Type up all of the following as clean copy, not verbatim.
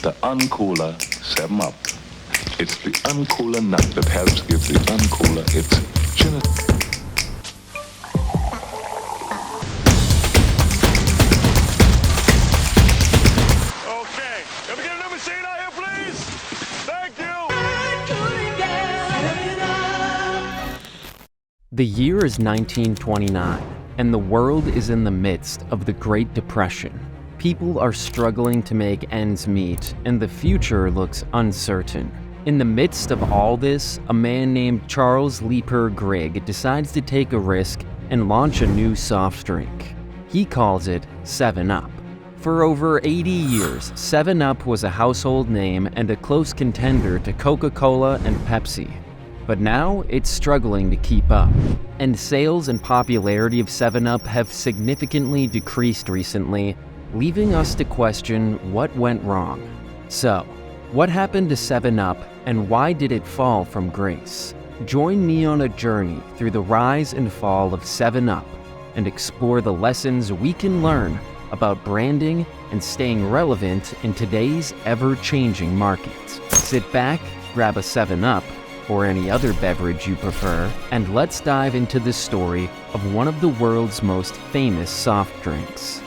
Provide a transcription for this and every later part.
the Uncola 7-Up. It's the Uncola nut that helps give the Uncola its Okay, can we get a new machine out here, please? Thank you! The year is 1929, and the world is in the midst of the Great Depression. People are struggling to make ends meet, and the future looks uncertain. In the midst of all this, a man named Charles Leiper Grigg decides to take a risk and launch a new soft drink. He calls it 7-Up. For over 80 years, 7-Up was a household name and a close contender to Coca-Cola and Pepsi. But now it's struggling to keep up, and sales and popularity of 7-Up have significantly decreased recently, leaving us to question what went wrong. So, what happened to 7-Up and why did it fall from grace? Join me on a journey through the rise and fall of 7-Up and explore the lessons we can learn about branding and staying relevant in today's ever-changing market. Sit back, grab a 7-Up, or any other beverage you prefer, and let's dive into the story of one of the world's most famous soft drinks.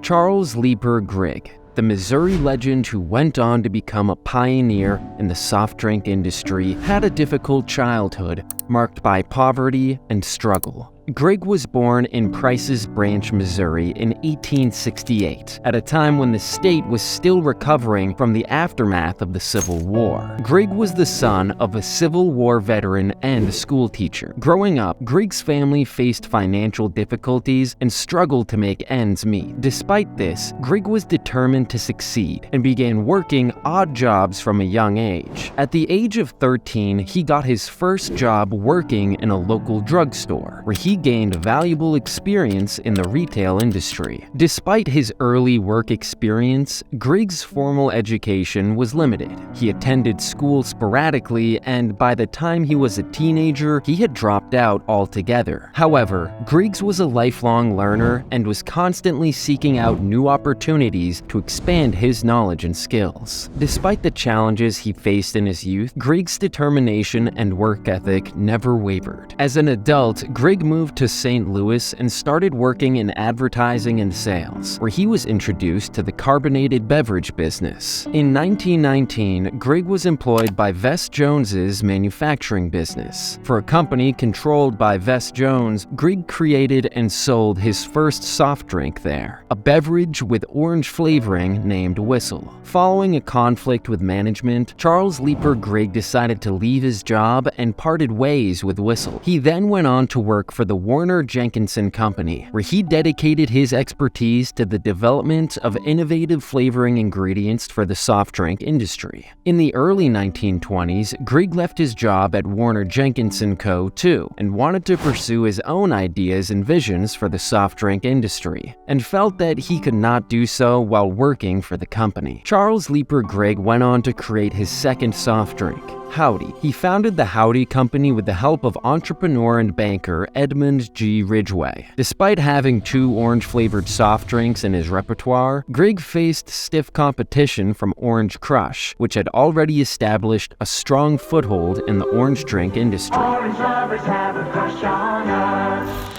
Charles Leiper Grigg, the Missouri legend who went on to become a pioneer in the soft drink industry, had a difficult childhood marked by poverty and struggle. Grigg was born in Price's Branch, Missouri in 1868, at a time when the state was still recovering from the aftermath of the Civil War. Grigg was the son of a Civil War veteran and a schoolteacher. Growing up, Grigg's family faced financial difficulties and struggled to make ends meet. Despite this, Grigg was determined to succeed and began working odd jobs from a young age. At the age of 13, he got his first job working in a local drugstore, where he gained valuable experience in the retail industry. Despite his early work experience, Grigg's formal education was limited. He attended school sporadically, and by the time he was a teenager, he had dropped out altogether. However, Griggs was a lifelong learner and was constantly seeking out new opportunities to expand his knowledge and skills. Despite the challenges he faced in his youth, Grigg's determination and work ethic never wavered. As an adult, Grigg moved to St. Louis and started working in advertising and sales, where he was introduced to the carbonated beverage business. In 1919, Grigg was employed by Vess Jones's manufacturing business. For a company controlled by Vess Jones, Grigg created and sold his first soft drink there, a beverage with orange flavoring named Whistle. Following a conflict with management, Charles Leiper Grigg decided to leave his job and parted ways with Whistle. He then went on to work for the Warner Jenkinson Company, where he dedicated his expertise to the development of innovative flavoring ingredients for the soft drink industry. In the early 1920s, Grigg left his job at Warner Jenkinson Co. too, and wanted to pursue his own ideas and visions for the soft drink industry, and felt that he could not do so while working for the company. Charles Leiper Grigg went on to create his second soft drink, Howdy. He founded the Howdy Company with the help of entrepreneur and banker Edmund G. Ridgway. Despite having 2 orange-flavored soft drinks in his repertoire, Grigg faced stiff competition from Orange Crush, which had already established a strong foothold in the orange drink industry. Orange lovers have a crush on us.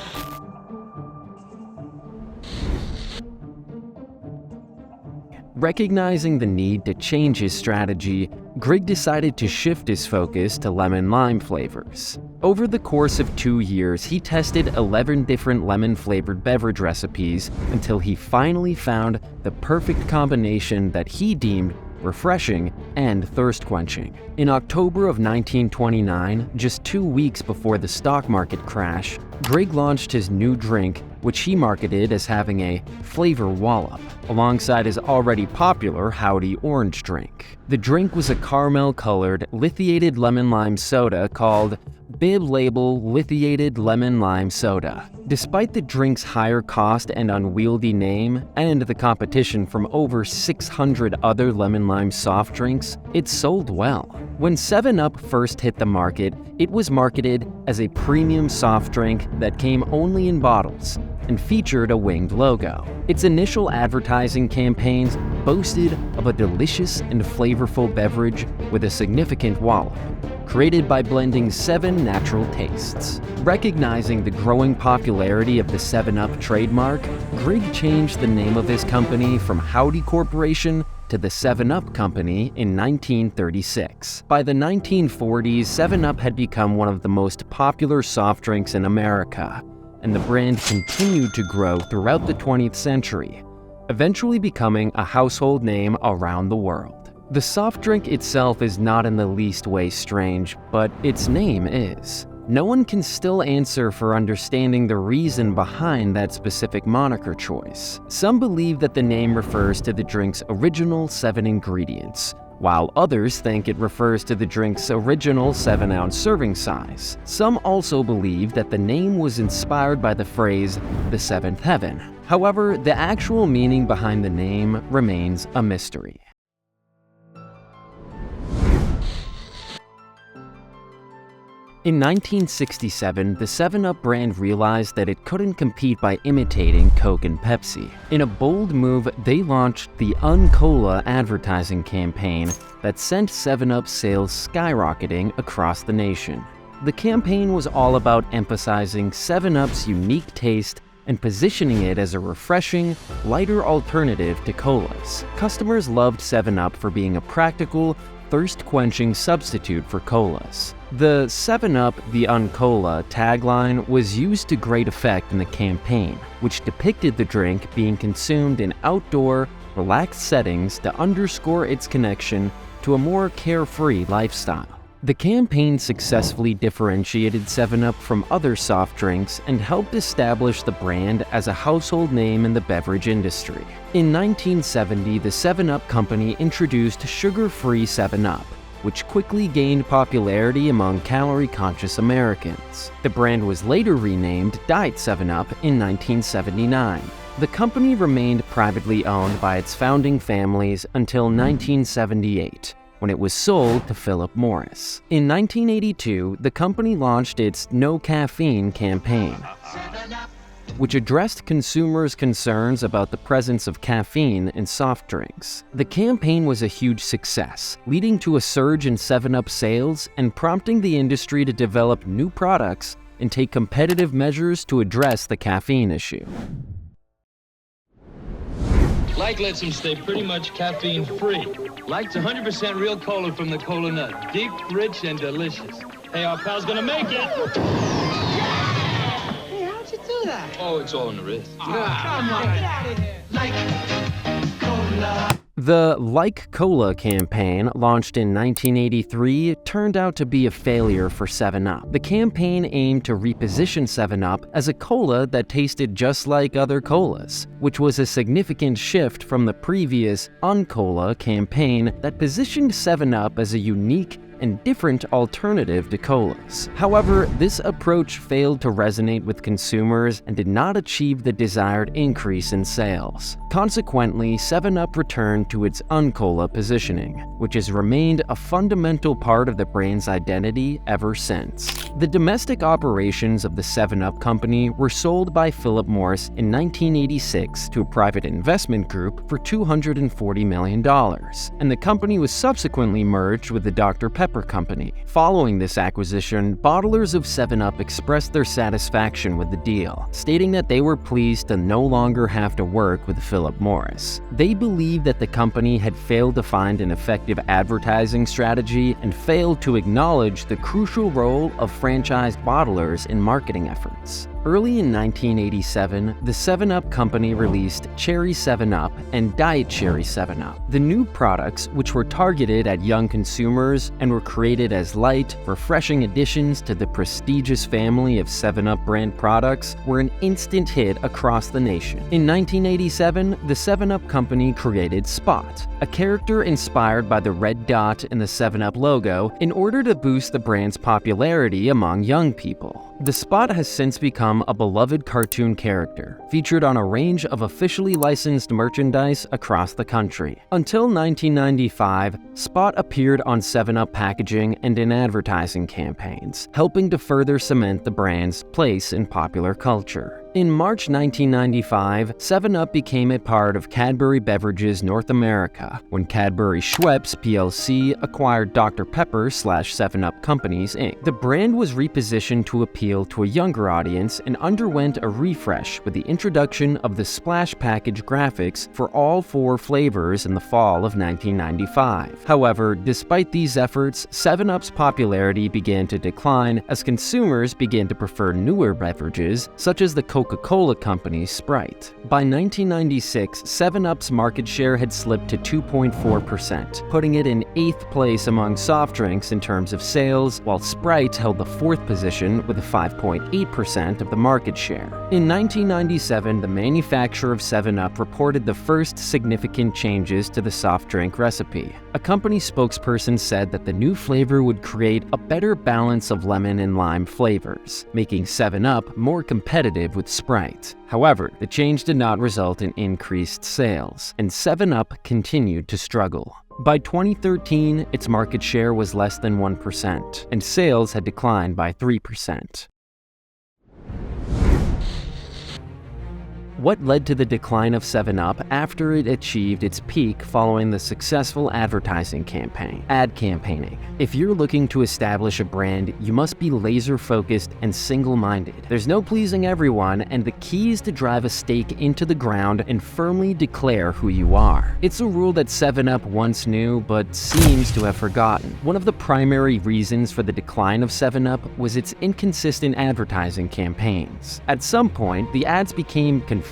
Recognizing the need to change his strategy, Grigg decided to shift his focus to lemon-lime flavors. Over the course of 2 years, he tested 11 different lemon-flavored beverage recipes until he finally found the perfect combination that he deemed refreshing and thirst-quenching. In October of 1929, just 2 weeks before the stock market crash, Grigg launched his new drink, which he marketed as having a flavor wallop, alongside his already popular Howdy orange drink. The drink was a caramel-colored, lithiated lemon-lime soda called Bib-Label lithiated lemon lime soda. Despite the drink's higher cost and unwieldy name, and the competition from over 600 other lemon lime soft drinks, it sold well. When 7-Up first hit the market, it was marketed as a premium soft drink that came only in bottles and featured a winged logo. Its initial advertising campaigns boasted of a delicious and flavorful beverage with a significant wallop, created by blending 7 natural tastes. Recognizing the growing popularity of the 7-Up trademark, Grigg changed the name of his company from Howdy Corporation to the 7-Up Company in 1936. By the 1940s, 7-Up had become one of the most popular soft drinks in America, and the brand continued to grow throughout the 20th century, eventually becoming a household name around the world. The soft drink itself is not in the least way strange, but its name is. No one can still answer for understanding the reason behind that specific moniker choice. Some believe that the name refers to the drink's original 7 ingredients, while others think it refers to the drink's original 7-ounce serving size. Some also believe that the name was inspired by the phrase, "the seventh heaven." However, the actual meaning behind the name remains a mystery. In 1967, the 7-Up brand realized that it couldn't compete by imitating Coke and Pepsi. In a bold move, they launched the Uncola advertising campaign that sent 7-Up sales skyrocketing across the nation. The campaign was all about emphasizing 7-Up's unique taste and positioning it as a refreshing, lighter alternative to colas. Customers loved 7-Up for being a practical, thirst-quenching substitute for colas. The 7-Up, the Uncola tagline was used to great effect in the campaign, which depicted the drink being consumed in outdoor, relaxed settings to underscore its connection to a more carefree lifestyle. The campaign successfully differentiated 7-Up from other soft drinks and helped establish the brand as a household name in the beverage industry. In 1970, the 7-Up Company introduced sugar-free 7-Up, which quickly gained popularity among calorie-conscious Americans. The brand was later renamed Diet 7-Up in 1979. The company remained privately owned by its founding families until 1978. When it was sold to Philip Morris. In 1982, the company launched its No Caffeine campaign, which addressed consumers' concerns about the presence of caffeine in soft drinks. The campaign was a huge success, leading to a surge in 7-Up sales and prompting the industry to develop new products and take competitive measures to address the caffeine issue. Like lets them stay pretty much caffeine-free. Like's 100% real cola from the cola nut. Deep, rich, and delicious. Hey, our pal's gonna make it! Hey, how'd you do that? Oh, it's all in the wrist. Come on, get out of here. Like cola. The Like Cola campaign, launched in 1983, turned out to be a failure for 7-Up. The campaign aimed to reposition 7-Up as a cola that tasted just like other colas, which was a significant shift from the previous Uncola campaign that positioned 7-Up as a unique and different alternative to colas. However, this approach failed to resonate with consumers and did not achieve the desired increase in sales. Consequently, 7-Up returned to its Uncola positioning, which has remained a fundamental part of the brand's identity ever since. The domestic operations of the 7-Up Company were sold by Philip Morris in 1986 to a private investment group for $240 million, and the company was subsequently merged with the Dr. Pepper Company. Following this acquisition, bottlers of 7-Up expressed their satisfaction with the deal, stating that they were pleased to no longer have to work with Philip Morris. They believed that the company had failed to find an effective advertising strategy and failed to acknowledge the crucial role of franchised bottlers in marketing efforts. Early in 1987, the 7-Up company released Cherry 7-Up and Diet Cherry 7-Up. The new products, which were targeted at young consumers and were created as light, refreshing additions to the prestigious family of 7-Up brand products, were an instant hit across the nation. In 1987, the 7-Up company created Spot, a character inspired by the red dot in the 7-Up logo in order to boost the brand's popularity among young people. The Spot has since become a beloved cartoon character, featured on a range of officially licensed merchandise across the country. Until 1995, Spot appeared on 7-Up packaging and in advertising campaigns, helping to further cement the brand's place in popular culture. In March 1995, 7-Up became a part of Cadbury Beverages North America when Cadbury Schweppes plc acquired Dr. Pepper / 7-Up Companies, Inc. The brand was repositioned to appeal to a younger audience and underwent a refresh with the introduction of the splash package graphics for all 4 flavors in the fall of 1995. However, despite these efforts, 7-Up's popularity began to decline as consumers began to prefer newer beverages such as the Coca-Cola company's Sprite. By 1996, 7-Up's market share had slipped to 2.4%, putting it in 8th place among soft drinks in terms of sales, while Sprite held the 4th position with a 5.8% of the market share. In 1997, the manufacturer of 7-Up reported the first significant changes to the soft drink recipe. A company spokesperson said that the new flavor would create a better balance of lemon and lime flavors, making 7-Up more competitive with Sprite. However, the change did not result in increased sales, and 7-Up continued to struggle. By 2013, its market share was less than 1%, and sales had declined by 3%. What led to the decline of 7-Up after it achieved its peak following the successful advertising campaign? Ad campaigning. If you're looking to establish a brand, you must be laser-focused and single-minded. There's no pleasing everyone, and the key is to drive a stake into the ground and firmly declare who you are. It's a rule that 7-Up once knew, but seems to have forgotten. One of the primary reasons for the decline of 7-Up was its inconsistent advertising campaigns. At some point, the ads became confusing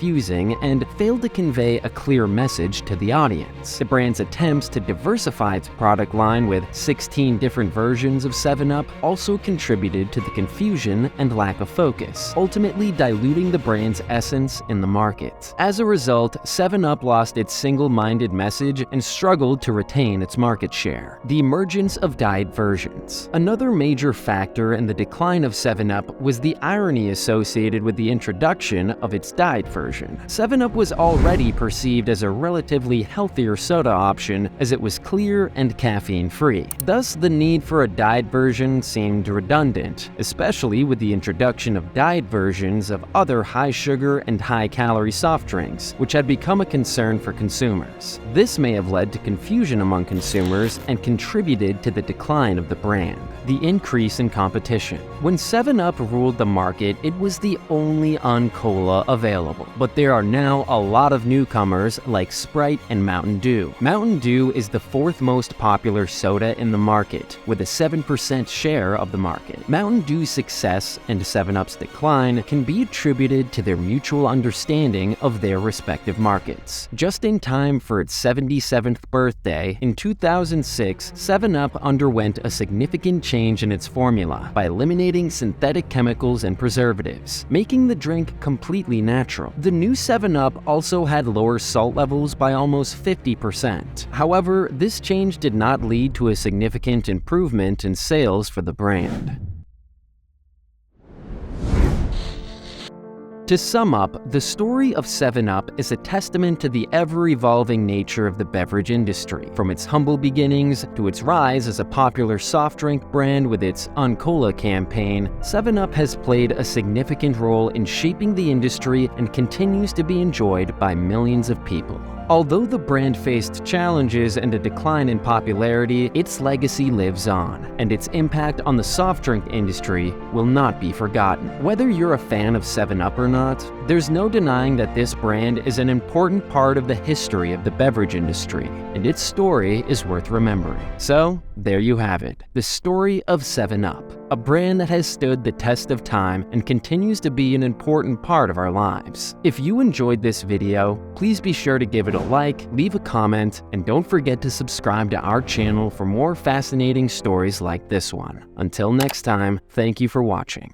and failed to convey a clear message to the audience. The brand's attempts to diversify its product line with 16 different versions of 7-Up also contributed to the confusion and lack of focus, ultimately diluting the brand's essence in the market. As a result, 7-Up lost its single-minded message and struggled to retain its market share. The emergence of diet versions. Another major factor in the decline of 7-Up was the irony associated with the introduction of its diet version. 7-Up was already perceived as a relatively healthier soda option as it was clear and caffeine-free. Thus, the need for a diet version seemed redundant, especially with the introduction of diet versions of other high-sugar and high-calorie soft drinks, which had become a concern for consumers. This may have led to confusion among consumers and contributed to the decline of the brand. The increase in competition. When 7-Up ruled the market, it was the only Uncola available. But there are now a lot of newcomers like Sprite and Mountain Dew. Mountain Dew is the 4th most popular soda in the market, with a 7% share of the market. Mountain Dew's success and 7-Up's decline can be attributed to their mutual understanding of their respective markets. Just in time for its 77th birthday, in 2006, 7-Up underwent a significant change in its formula by eliminating synthetic chemicals and preservatives, making the drink completely natural. The new 7-Up also had lower salt levels by almost 50%. However, this change did not lead to a significant improvement in sales for the brand. To sum up, the story of 7-Up is a testament to the ever-evolving nature of the beverage industry. From its humble beginnings to its rise as a popular soft drink brand with its Uncola campaign, 7-Up has played a significant role in shaping the industry and continues to be enjoyed by millions of people. Although the brand faced challenges and a decline in popularity, its legacy lives on, and its impact on the soft drink industry will not be forgotten. Whether you're a fan of 7-Up or not, there's no denying that this brand is an important part of the history of the beverage industry, and its story is worth remembering. So, there you have it, the story of 7-Up. a brand that has stood the test of time and continues to be an important part of our lives. If you enjoyed this video, please be sure to give it a like, leave a comment, and don't forget to subscribe to our channel for more fascinating stories like this one. Until next time, thank you for watching.